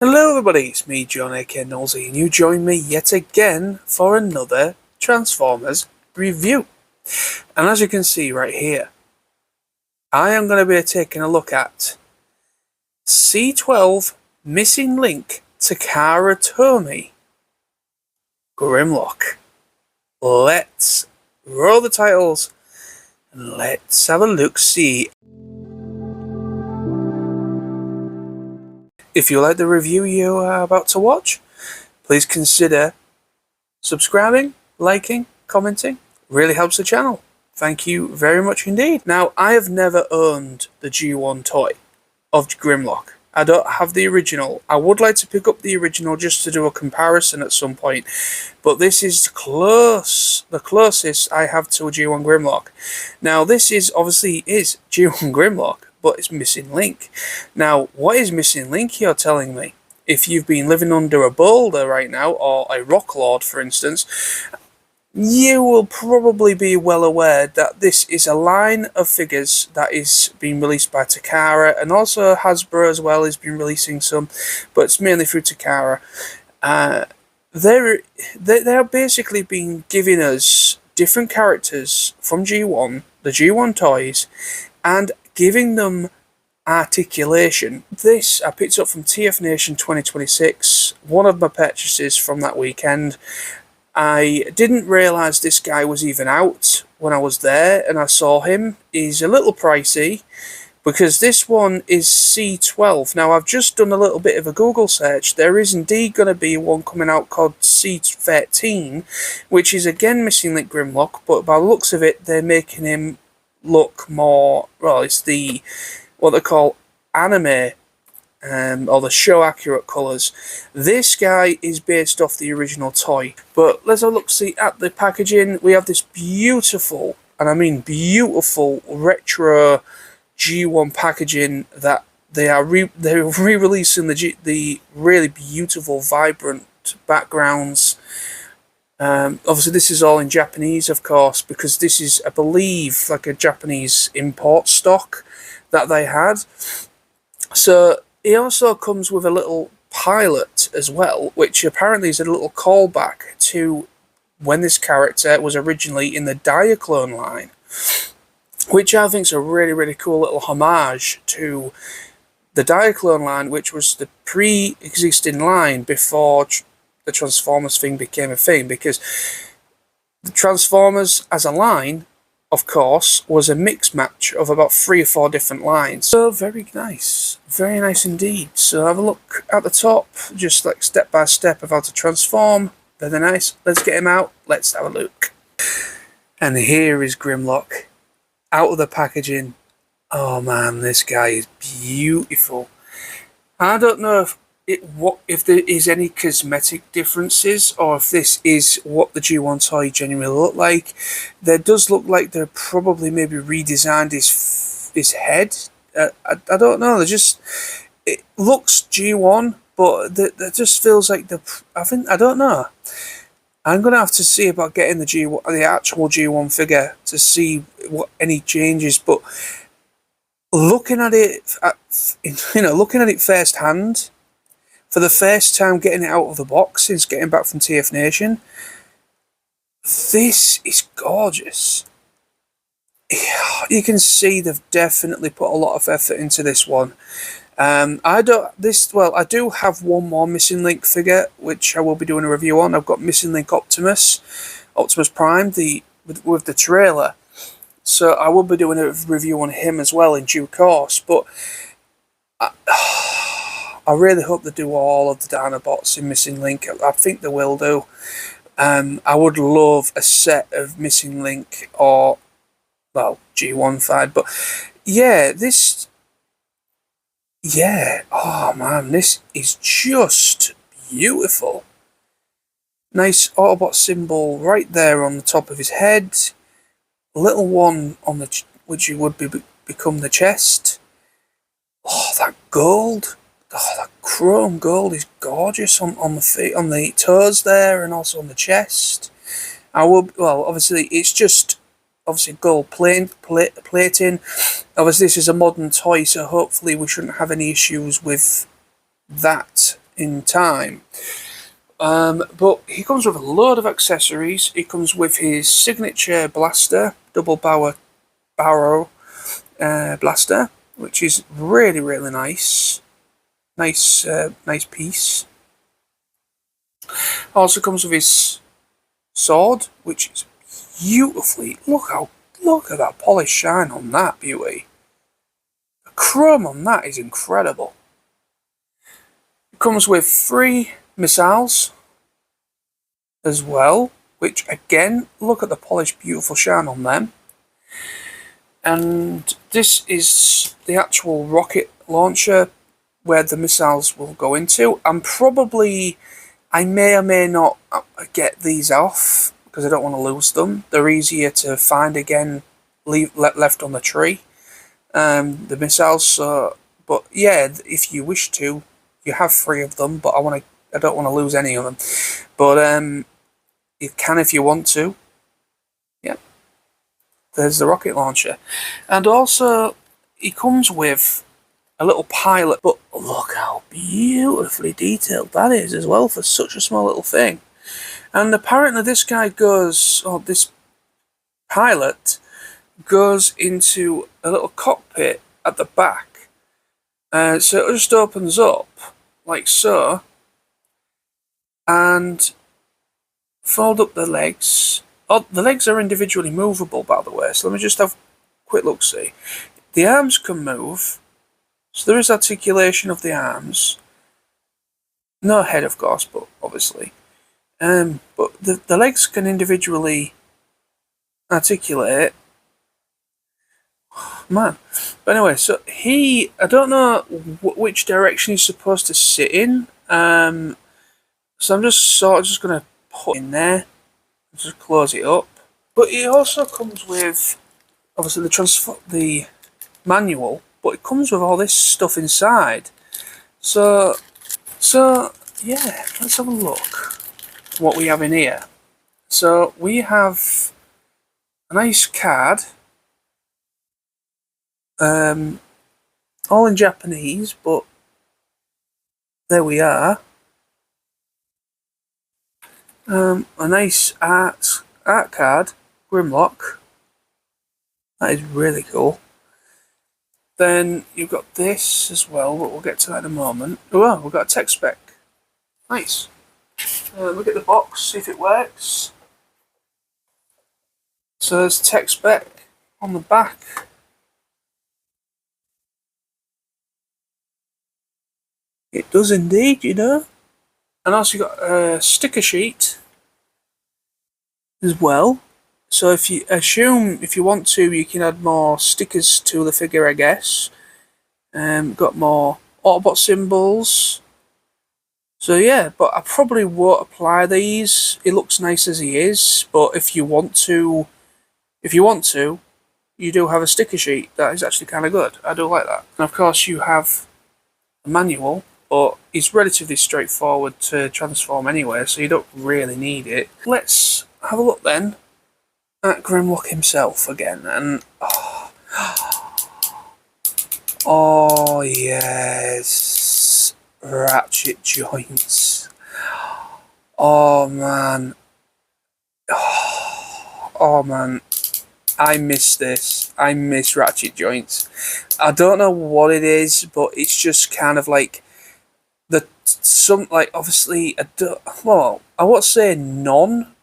Hello everybody, it's me John aka Nosey, and you join me yet again for another Transformers review. And as you can see right here, I am going to be taking a look at C12 Missing Link Takara Tomy Grimlock. Let's roll the titles and let's have a look-see. If you like the review you are about to watch, please consider subscribing, liking, commenting. Really helps the channel. Thank you very much indeed. Now, I have never owned the G1 toy of Grimlock. I don't have the original. I would like to pick up the original just to do a comparison at some point, but this is the closest I have to a G1 Grimlock. Now, this is obviously G1 Grimlock, but it's missing Link. Now, what is missing Link, you're telling me? If you've been living under a boulder right now, or a rock lord, for instance, you will probably be well aware that this is a line of figures that is being released by Takara, and also Hasbro as well has been releasing some, but it's mainly through Takara. They're basically been giving us different characters from G1, the G1 toys, and giving them articulation. This I picked up from TFNation 2026, one of my purchases from that weekend. I didn't realise this guy was even out when I was there, and I saw him. He's a little pricey because this one is C12. Now, I've just done a little bit of a Google search. There is indeed going to be one coming out called C13, which is again missing Link Grimlock, but by the looks of it, they're making him look more, well, it's the what they call anime, or the show accurate colours. This guy is based off the original toy. But let's have a look see at the packaging. We have this beautiful, and I mean beautiful, retro G1 packaging that they're re-releasing the really beautiful, vibrant backgrounds. Obviously this is all in Japanese, of course, because this is, I believe, like a Japanese import stock that they had. So he also comes with a little pilot as well, which apparently is a little callback to when this character was originally in the Diaclone line, which I think is a really, really cool little homage to the Diaclone line, which was the pre-existing line before the Transformers thing became a thing, because the Transformers as a line, of course, was a mix match of about 3 or 4 different lines. So very nice indeed. So have a look at the top, just like step by step of how to transform. Very nice. Let's get him out. Let's have a look. And here is Grimlock, out of the packaging. Oh man, this guy is beautiful. I don't know if there is any cosmetic differences, or if this is what the G1 toy genuinely look like. There does look like they're probably maybe redesigned his head. I don't know. It looks G1, but that just feels like I don't know. I'm gonna have to see about getting the actual G1 figure to see what any changes. But looking at it, looking at it firsthand, for the first time getting it out of the box since getting back from TFNation, this is gorgeous. You can see they've definitely put a lot of effort into this one. I do have one more Missing Link figure, which I will be doing a review on. I've got Missing Link Optimus Prime, with the trailer. So I will be doing a review on him as well in due course. But I really hope they do all of the Dinobots in Missing Link. I think they will do. I would love a set of Missing Link, or, well, G1 side. But yeah, oh man, this is just beautiful. Nice Autobot symbol right there on the top of his head. A little one on which would become the chest. Oh, that gold. Oh, that chrome gold is gorgeous on the feet, on the toes there, and also on the chest. Obviously it's just gold plating. Obviously this is a modern toy, so hopefully we shouldn't have any issues with that in time. But he comes with a load of accessories. He comes with his signature blaster, double barrel blaster, which is really, really nice. Nice piece. Also comes with his sword, which is beautifully. Look at that polished shine on that beauty. The chrome on that is incredible. It comes with 3 missiles as well, which again, look at the polished, beautiful shine on them. And this is the actual rocket launcher where the missiles will go into. I may or may not get these off because I don't want to lose them. They're easier to find again, left on the tree. The missiles, but yeah, if you wish to, you have 3 of them. But I don't want to lose any of them. But you can if you want to. Yep. There's the rocket launcher, and also he comes with a little pilot. But look how beautifully detailed that is as well for such a small little thing. And apparently this pilot goes into a little cockpit at the back. So it just opens up like so, and fold up the legs. Oh, the legs are individually movable, by the way, so let me just have a quick look-see. The arms can move, so there is articulation of the arms. No head, of course, but obviously. But the legs can individually articulate. Man. But anyway, so I don't know which direction he's supposed to sit in. So I'm just going to put in there. Just close it up. But it also comes with, obviously, the manual, but it comes with all this stuff inside. So yeah, let's have a look what we have in here. So we have a nice card, all in Japanese, but there we are. A nice art card, Grimlock. That is really cool. Then you've got this as well, but we'll get to that in a moment. Oh, we've got a tech spec. Nice. Look at the box, see if it works. So there's tech spec on the back. It does indeed, you know. And also you've got a sticker sheet as well. So if you want to, you can add more stickers to the figure, I guess. Got more Autobot symbols. So yeah, but I probably won't apply these. It looks nice as he is, but if you want to, you do have a sticker sheet that is actually kind of good. I do like that. And of course you have a manual, but it's relatively straightforward to transform anyway, so you don't really need it. Let's have a look then at Grimlock himself again, and oh yes, ratchet joints. Oh man, oh man, I miss this. I miss ratchet joints. I don't know what it is, but it's just kind of like obviously I won't say none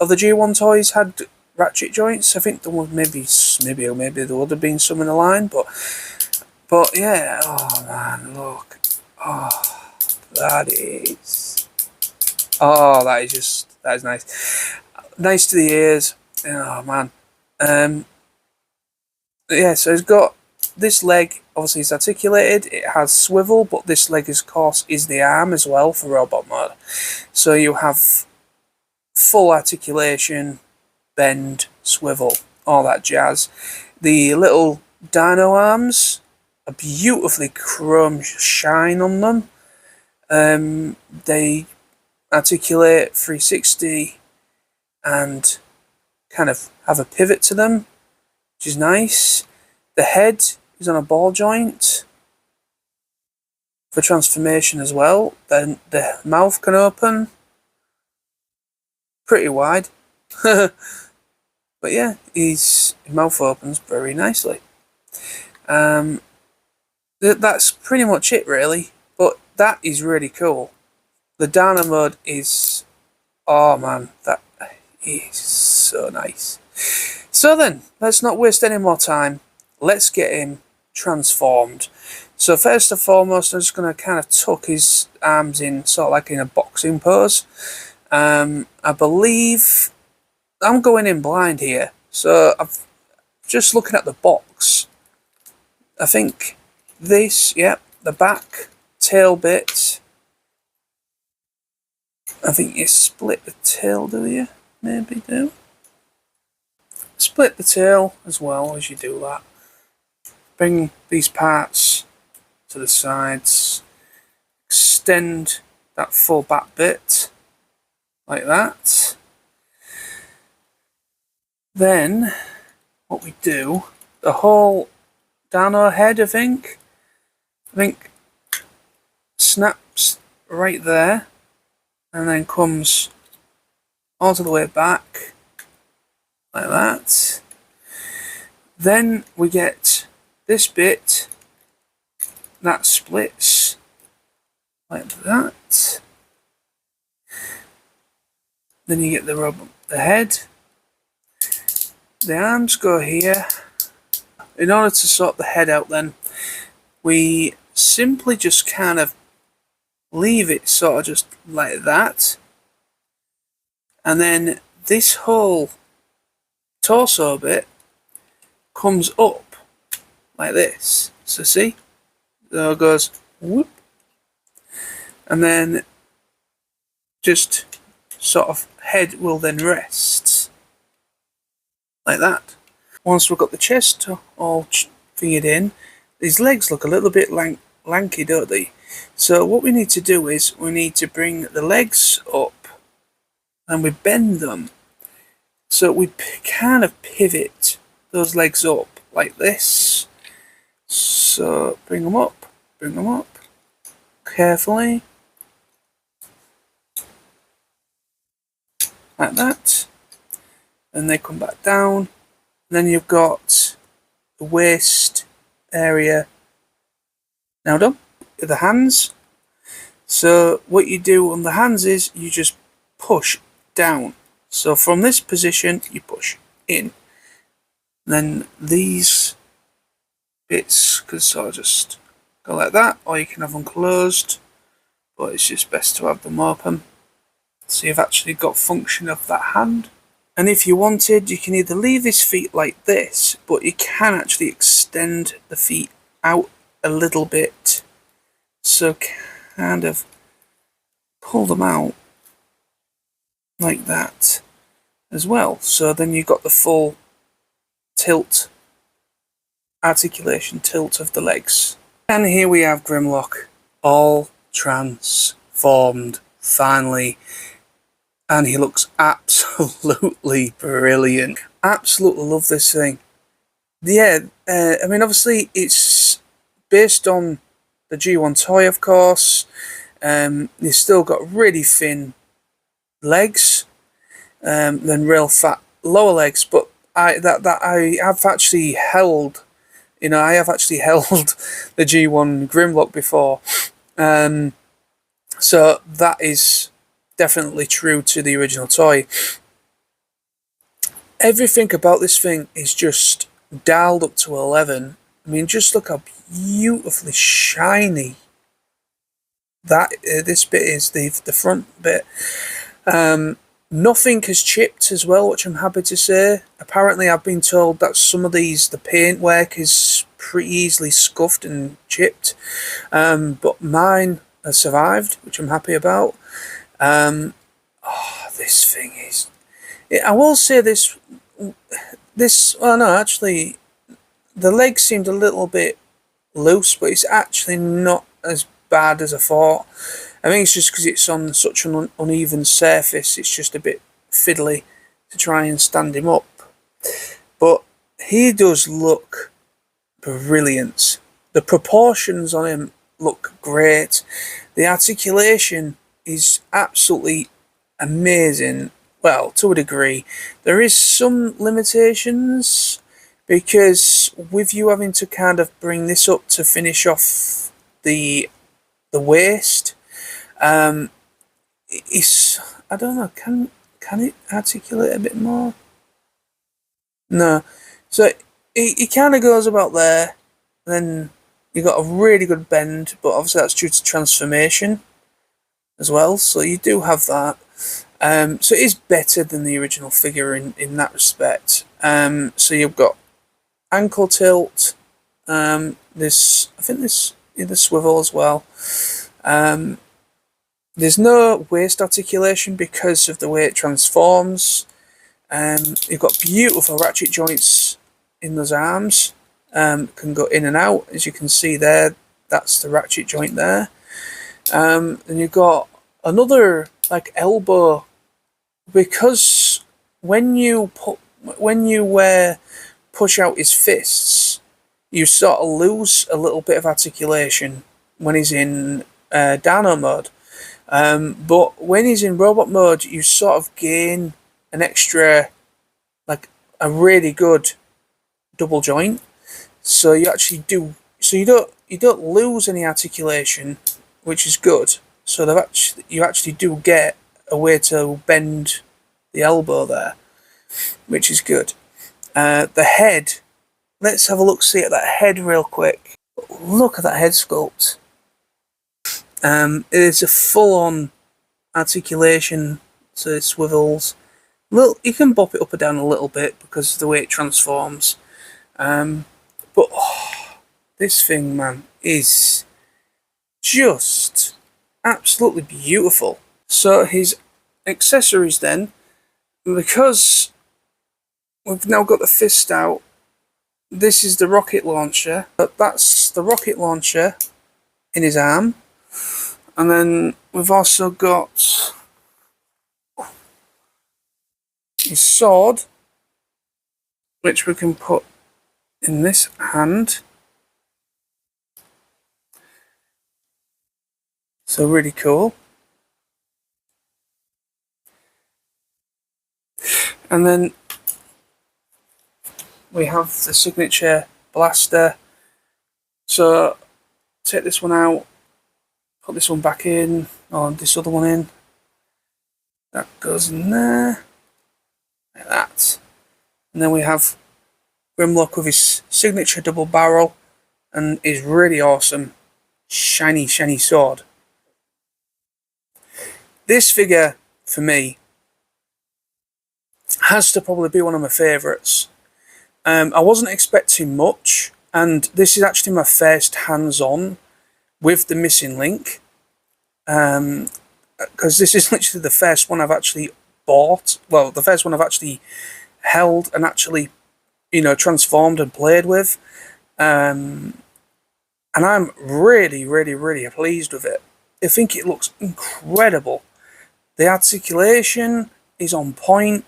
of the G1 toys had ratchet joints. I think there was maybe there would have been some in the line, but yeah. Oh man, look. Oh, that is nice. Nice to the ears. Oh man. Yeah. So it's got this leg. Obviously, it's articulated. It has swivel, but this leg, of course, is the arm as well for robot mode. So you have full articulation, bend, swivel, all that jazz. The little dino arms, a beautifully chrome shine on them. They articulate 360 and kind of have a pivot to them, which is nice. The head is on a ball joint. for transformation as well. Then the mouth can open pretty wide. But yeah, his mouth opens very nicely. That's pretty much it really, but that is really cool. The Dino mode is, oh man, that is so nice. So then, let's not waste any more time. Let's get him transformed. So first and foremost, I'm just going to kind of tuck his arms in, sort of like in a boxing pose. I believe I'm going in blind here. So I'm just looking at the box. I think this, yep, the back tail bit. I think you split the tail, do you? Maybe do. Split the tail as well as you do that. Bring these parts to the sides. Extend that full back bit like that. Then what we do, the whole dino head, I think snaps right there and then comes all the way back like that. Then we get this bit that splits like that. Then you get the head. The arms go here. In order to sort the head out, then we simply just kind of leave it sort of just like that, and then this whole torso bit comes up like this. So see, there it goes, whoop, and then just sort of head will then rest like that. Once we've got the chest all fingered in, these legs look a little bit lanky, don't they? So what we need to do is we need to bring the legs up and we bend them. So we kind of pivot those legs up like this. So bring them up carefully, like that. And they come back down. Then you've got the waist area now done. The hands. So what you do on the hands is you just push down. So from this position you push in. Then these bits could sort of just go like that, or you can have them closed, but it's just best to have them open. So you've actually got function of that hand. And if you wanted, you can either leave his feet like this, but you can actually extend the feet out a little bit. So kind of pull them out like that as well. So then you've got the full tilt, articulation tilt of the legs. And here we have Grimlock, all transformed finally. And he looks absolutely brilliant. Absolutely love this thing. Yeah, I mean, obviously it's based on the G1 toy, of course. He's still got really thin legs, then real fat lower legs. But I have actually held, I have actually held the G1 Grimlock before. So that is definitely true to the original toy. Everything about this thing is just dialed up to 11. I mean, just look how beautifully shiny that this bit is, the front bit. Nothing has chipped as well, which I'm happy to say. Apparently I've been told that some of these, the paintwork is pretty easily scuffed and chipped, but mine has survived, which I'm happy about. This thing is, I will say this, oh no, actually the leg seemed a little bit loose, but it's actually not as bad as I thought. I think it's just because it's on such an uneven surface, it's just a bit fiddly to try and stand him up. But he does look brilliant. The proportions on him look great. The articulation is absolutely amazing. Well, to a degree. There is some limitations because with you having to kind of bring this up to finish off the waist, it's, I don't know, can it articulate a bit more? No. So it kind of goes about there. Then you got a really good bend, but obviously that's due to transformation as well. So you do have that. So it is better than the original figure in that respect. So you've got ankle tilt. This, I think this the swivel as well. There's no waist articulation because of the way it transforms. You've got beautiful ratchet joints in those arms. Can go in and out, as you can see there. That's the ratchet joint there. Then you've got another like elbow, because when you push out his fists, you sort of lose a little bit of articulation when he's in Dino mode. But when he's in robot mode, you sort of gain an extra, like a really good double joint. So you actually do. So you don't lose any articulation, which is good. So you actually do get a way to bend the elbow there, which is good. The head. Let's have a look. See at that head real quick. Look at that head sculpt. It's a full-on articulation, so it swivels. Well, you can bop it up and down a little bit because of the way it transforms. But this thing, man, is just absolutely beautiful. So his accessories then, because we've now got the fist out, this is the rocket launcher. But that's the rocket launcher in his arm. And then we've also got his sword, which we can put in this hand. So really cool. And then we have the signature blaster. So take this one out, put this one back in, or this other one in. That goes in there, like that. And then we have Grimlock with his signature double barrel and his really awesome shiny sword. This figure, for me, has to probably be one of my favourites. I wasn't expecting much, and this is actually my first hands-on with the missing link. Because this is literally the first one I've actually bought. Well, the first one I've actually held and actually, transformed and played with. And I'm really pleased with it. I think it looks incredible. The articulation is on point.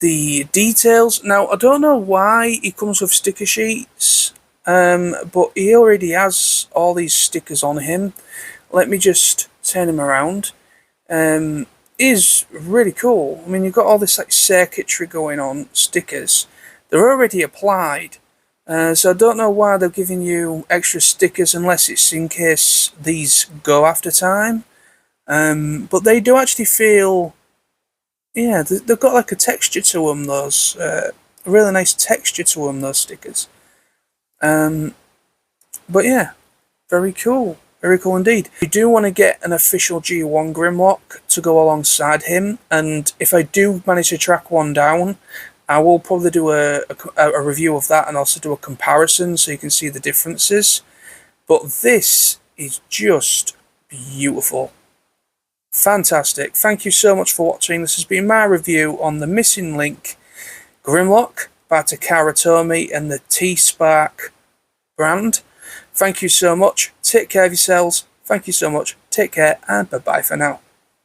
The details. Now, I don't know why he comes with sticker sheets, but he already has all these stickers on him. Let me just turn him around. Is really cool. I mean, you've got all this like circuitry going on, stickers. They're already applied. So I don't know why they're giving you extra stickers unless it's in case these go after time. But they do actually feel, yeah, they've got like a texture to them, those, a really nice texture to them, those stickers. But yeah, very cool. Very cool indeed. You do want to get an official G1 Grimlock to go alongside him, and if I do manage to track one down, I will probably do a review of that and also do a comparison so you can see the differences. But this is just beautiful. Fantastic. Thank you so much for watching. This has been my review on the Missing Link Grimlock by Takara Tomy and the T-Spark brand. Thank you so much. Take care of yourselves. Thank you so much. Take care and bye-bye for now.